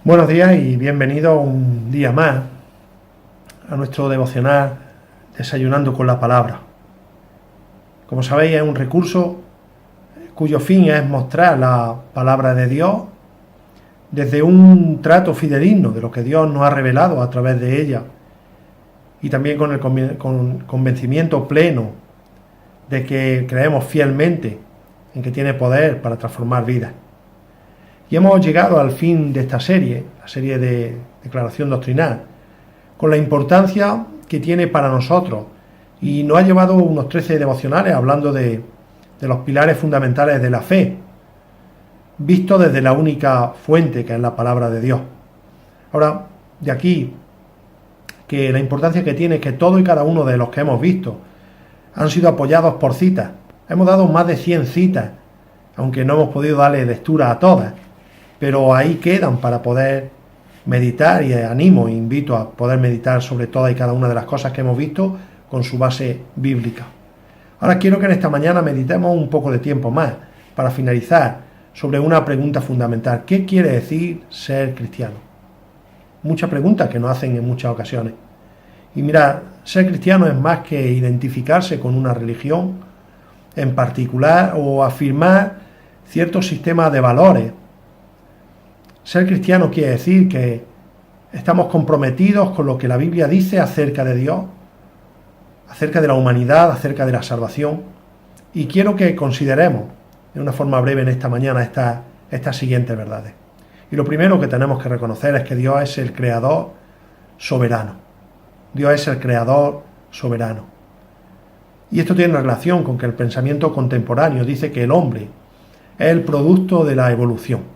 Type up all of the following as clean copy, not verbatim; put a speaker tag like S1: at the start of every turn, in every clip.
S1: Buenos días y bienvenidos un día más a nuestro devocional Desayunando con la Palabra. Como sabéis, es un recurso cuyo fin es mostrar la palabra de Dios desde un trato fidedigno de lo que Dios nos ha revelado a través de ella y también con el convencimiento pleno de que creemos fielmente en que tiene poder para transformar vidas. Y hemos llegado al fin de esta serie, la serie de declaración doctrinal, con la importancia que tiene para nosotros, y nos ha llevado unos 13 devocionales hablando de los pilares fundamentales de la fe, visto desde la única fuente que es la palabra de Dios. Ahora, de aquí, que la importancia que tiene es que todo y cada uno de los que hemos visto han sido apoyados por citas. Hemos dado más de 100 citas, aunque no hemos podido darle lectura a todas, pero ahí quedan para poder meditar, y animo e invito a poder meditar sobre todas y cada una de las cosas que hemos visto con su base bíblica. Ahora quiero que en esta mañana meditemos un poco de tiempo más para finalizar sobre una pregunta fundamental. ¿Qué quiere decir ser cristiano? Muchas preguntas que nos hacen en muchas ocasiones. Y mirad, ser cristiano es más que identificarse con una religión en particular o afirmar ciertos sistemas de valores. Ser cristiano quiere decir que estamos comprometidos con lo que la Biblia dice acerca de Dios, acerca de la humanidad, acerca de la salvación. Y quiero que consideremos de una forma breve en esta mañana estas siguientes verdades. Y lo primero que tenemos que reconocer es que Dios es el creador soberano. Dios es el creador soberano. Y esto tiene relación con que el pensamiento contemporáneo dice que el hombre es el producto de la evolución.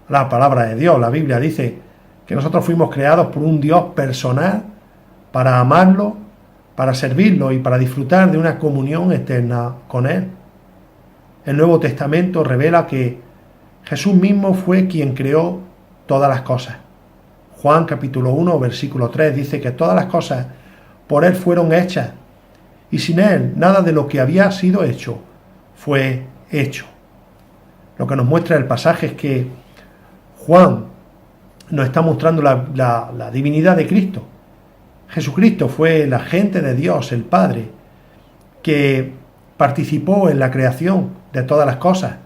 S1: La palabra de Dios, la Biblia, dice que nosotros fuimos creados por un Dios personal para amarlo, para servirlo y para disfrutar de una comunión eterna con Él. El Nuevo Testamento revela que Jesús mismo fue quien creó todas las cosas. Juan capítulo 1, versículo 3 dice que todas las cosas por Él fueron hechas y sin Él nada de lo que había sido hecho fue hecho. Lo que nos muestra el pasaje es que Juan nos está mostrando la divinidad de Cristo. Jesucristo fue el agente de Dios, el Padre, que participó en la creación de todas las cosas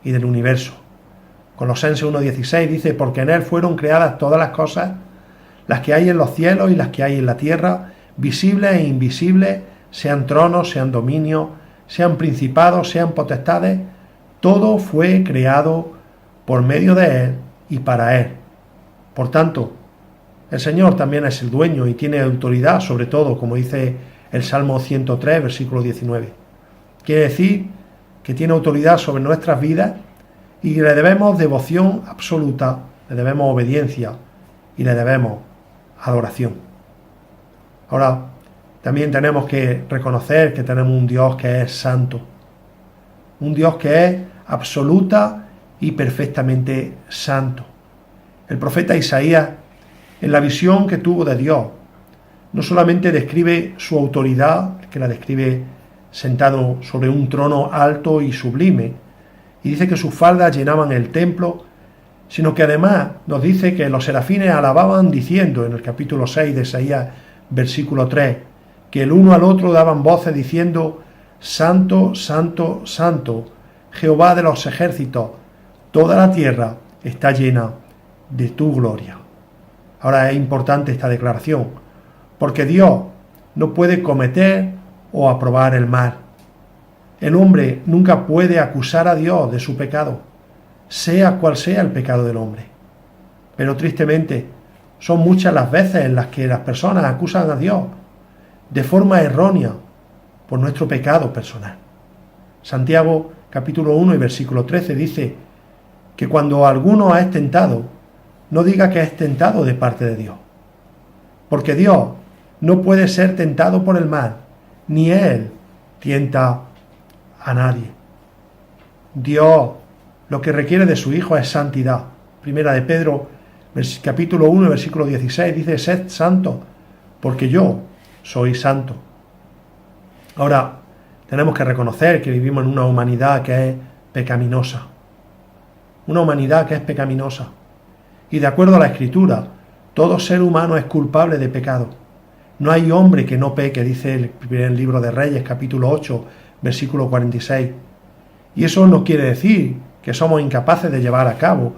S1: y del universo. Colosenses 1:16 dice, porque en Él fueron creadas todas las cosas, las que hay en los cielos y las que hay en la tierra, visibles e invisibles, sean tronos, sean dominios, sean principados, sean potestades, todo fue creado por medio de Él y para Él. Por tanto, el Señor también es el dueño y tiene autoridad sobre todo, como dice el Salmo 103, versículo 19. Quiere decir que tiene autoridad sobre nuestras vidas y le debemos devoción absoluta, le debemos obediencia y le debemos adoración. Ahora, también tenemos que reconocer que tenemos un Dios que es santo, un Dios que es absoluta y perfectamente santo. El profeta Isaías, en la visión que tuvo de Dios, no solamente describe su autoridad, que la describe sentado sobre un trono alto y sublime, y dice que sus faldas llenaban el templo, sino que además nos dice que los serafines alababan diciendo, en el capítulo 6 de Isaías, versículo 3, que el uno al otro daban voces diciendo, Santo, Santo, Santo, Jehová de los ejércitos, toda la tierra está llena de tu gloria. Ahora es importante esta declaración, porque Dios no puede cometer o aprobar el mal. El hombre nunca puede acusar a Dios de su pecado, sea cual sea el pecado del hombre. Pero tristemente, son muchas las veces en las que las personas acusan a Dios de forma errónea por nuestro pecado personal. Santiago capítulo 1 y versículo 13 dice que cuando alguno es tentado, no diga que es tentado de parte de Dios. Porque Dios no puede ser tentado por el mal, ni Él tienta a nadie. Dios lo que requiere de su Hijo es santidad. Primera de Pedro, capítulo 1, versículo 16, dice, sed santos, porque yo soy santo. Ahora, tenemos que reconocer que vivimos en una humanidad que es pecaminosa. Una humanidad que es pecaminosa. Y de acuerdo a la Escritura, todo ser humano es culpable de pecado. No hay hombre que no peque, dice el primer libro de Reyes, capítulo 8, versículo 46. Y eso no quiere decir que somos incapaces de llevar a cabo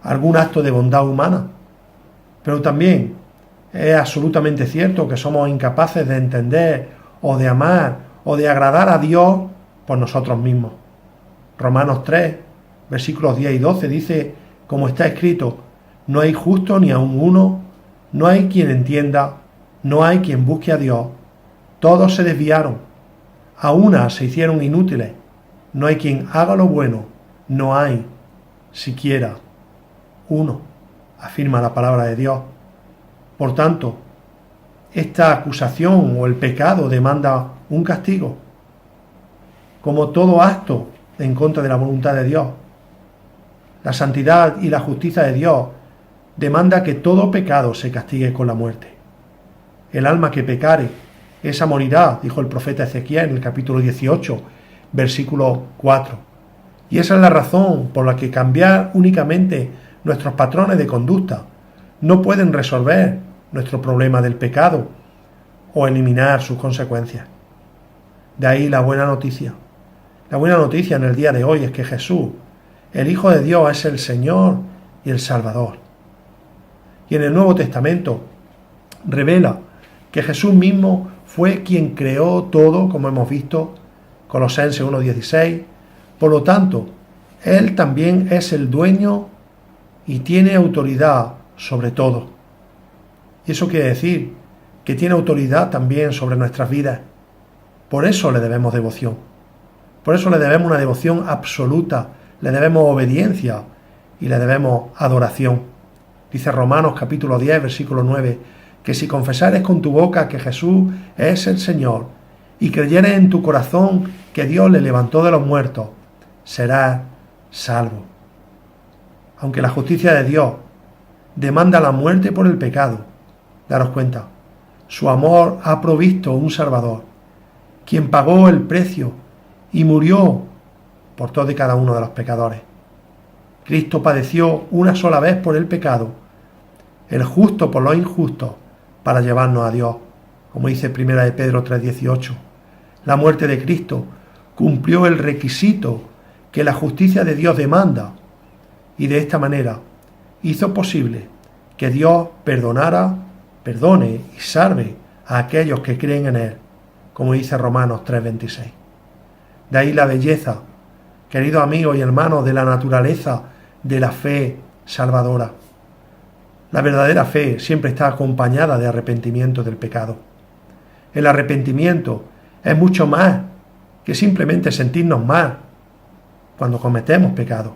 S1: algún acto de bondad humana. Pero también es absolutamente cierto que somos incapaces de entender o de amar o de agradar a Dios por nosotros mismos. Romanos 3, versículos 10 y 12 dice, como está escrito, no hay justo ni aun uno, no hay quien entienda, no hay quien busque a Dios. Todos se desviaron, a una se hicieron inútiles, no hay quien haga lo bueno, no hay siquiera uno, afirma la palabra de Dios. Por tanto, esta acusación o el pecado demanda un castigo, como todo acto en contra de la voluntad de Dios. La santidad y la justicia de Dios demanda que todo pecado se castigue con la muerte. El alma que pecare, esa morirá, dijo el profeta Ezequiel en el capítulo 18, versículo 4. Y esa es la razón por la que cambiar únicamente nuestros patrones de conducta no pueden resolver nuestro problema del pecado o eliminar sus consecuencias. De ahí la buena noticia. La buena noticia en el día de hoy es que Jesús, el Hijo de Dios, es el Señor y el Salvador. Y en el Nuevo Testamento revela que Jesús mismo fue quien creó todo, como hemos visto, Colosenses 1:16. Por lo tanto, Él también es el dueño y tiene autoridad sobre todo. Y eso quiere decir que tiene autoridad también sobre nuestras vidas. Por eso le debemos devoción. Por eso le debemos una devoción absoluta, le debemos obediencia y le debemos adoración. Dice Romanos capítulo 10, versículo 9, que si confesares con tu boca que Jesús es el Señor y creyeres en tu corazón que Dios le levantó de los muertos, serás salvo. Aunque la justicia de Dios demanda la muerte por el pecado, daros cuenta, su amor ha provisto un Salvador, quien pagó el precio y murió por todos y cada uno de los pecadores. Cristo padeció una sola vez por el pecado, el justo por los injustos, para llevarnos a Dios, como dice 1 de Pedro 3:18. La muerte de Cristo cumplió el requisito que la justicia de Dios demanda y de esta manera hizo posible que Dios perdone y salve a aquellos que creen en Él, como dice Romanos 3:26. De ahí la belleza, queridos amigos y hermanos, de la naturaleza de la fe salvadora. La verdadera fe siempre está acompañada de arrepentimiento del pecado. El arrepentimiento es mucho más que simplemente sentirnos mal cuando cometemos pecado.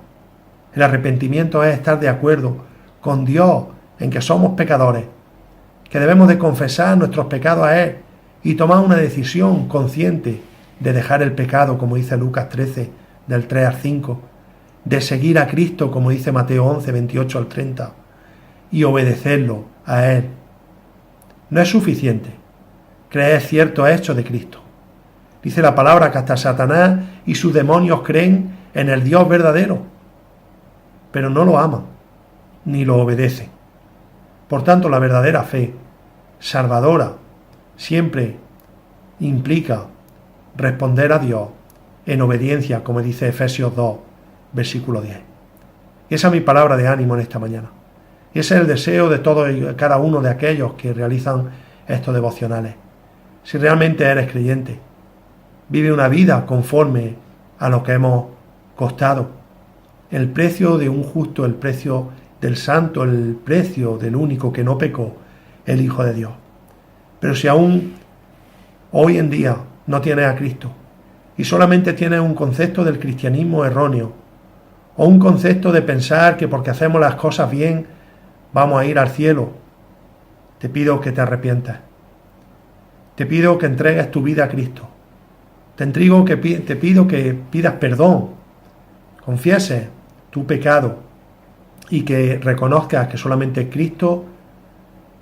S1: El arrepentimiento es estar de acuerdo con Dios en que somos pecadores, que debemos de confesar nuestros pecados a Él y tomar una decisión consciente de dejar el pecado, como dice Lucas 13, del 3 al 5, de seguir a Cristo, como dice Mateo 11, 28 al 30, y obedecerlo a Él. No es suficiente creer ciertos hechos de Cristo. Dice la palabra que hasta Satanás y sus demonios creen en el Dios verdadero, pero no lo aman ni lo obedecen. Por tanto, la verdadera fe salvadora siempre implica responder a Dios en obediencia, como dice Efesios 2, versículo 10. Y esa es mi palabra de ánimo en esta mañana. Y ese es el deseo de todos y cada uno de aquellos que realizan estos devocionales. Si realmente eres creyente, vive una vida conforme a lo que hemos costado. El precio de un justo, el precio del santo, el precio del único que no pecó, el Hijo de Dios. Pero si aún hoy en día no tienes a Cristo y solamente tienes un concepto del cristianismo erróneo o un concepto de pensar que porque hacemos las cosas bien vamos a ir al cielo, te pido que te arrepientas. Te pido que entregues tu vida a Cristo. Te pido que pidas perdón, confieses tu pecado y que reconozcas que solamente Cristo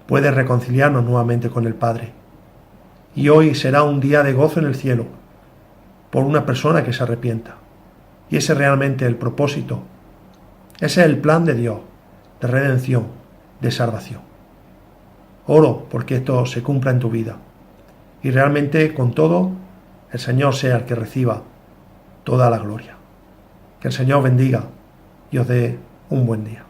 S1: puede reconciliarnos nuevamente con el Padre. Y hoy será un día de gozo en el cielo por una persona que se arrepienta. Y ese es realmente el propósito. Ese es el plan de Dios, de redención, de salvación. Oro porque esto se cumpla en tu vida y realmente con todo el Señor sea el que reciba toda la gloria. Que el Señor bendiga y os dé un buen día.